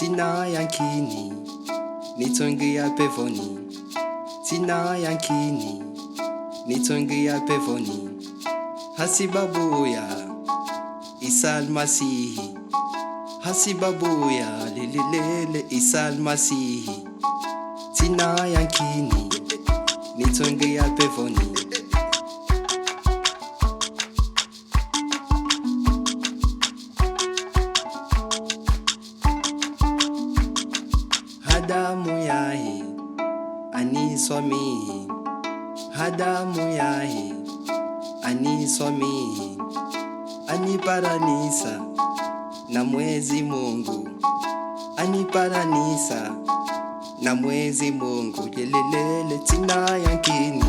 Tsina Yakini, nitongi ya pevoni. Tsina Yakini, nitongi ya pevoni. Hasibabuya, Al-Masihu. Hasibabuya, lelelele, Al-Masihu. Tsina Yakini, nitongi ya pevoni. Hadamu yahi, ani swami. Hadamu yahi, ani swami. Ani paranisa na mwezi Mungu. Ani paranisa na mwezi Mungu. Yelelele, Tsina Yakini,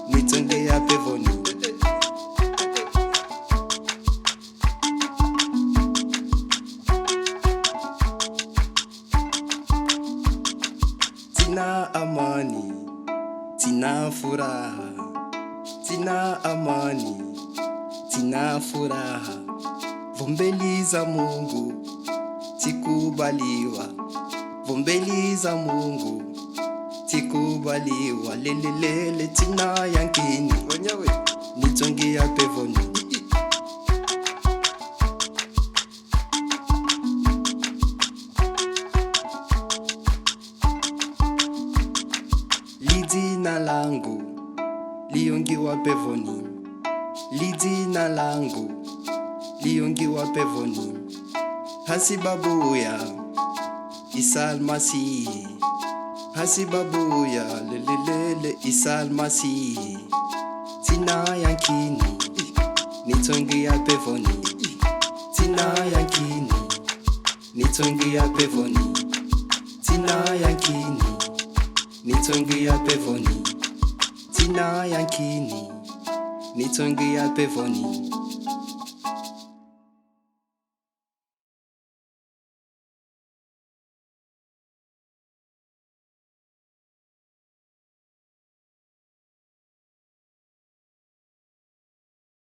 nitonge ya pevoni. Tsina amani, tsina furaha. Tsina amani, tsina furaha. Vombeliza Mungu, tikubaliwa. Vombeliza Mungu, tikubaliwa. Lelelele, Tsina Yakini, nitonge ya pevoni. Lidina langu, liongiwa pevoni. Lidina langu, liongiwa pevoni. Hasibabuya, Al-Masihu. Hasibabuya, lelelele, Al-Masihu. Tsina Yakini, nitongi ya pevoni. Tsina Yakini, nitongi ya pevoni. Tsina Yakini, nitongi ya pevoni. Tsina Yakini, nitongi ya pevoni.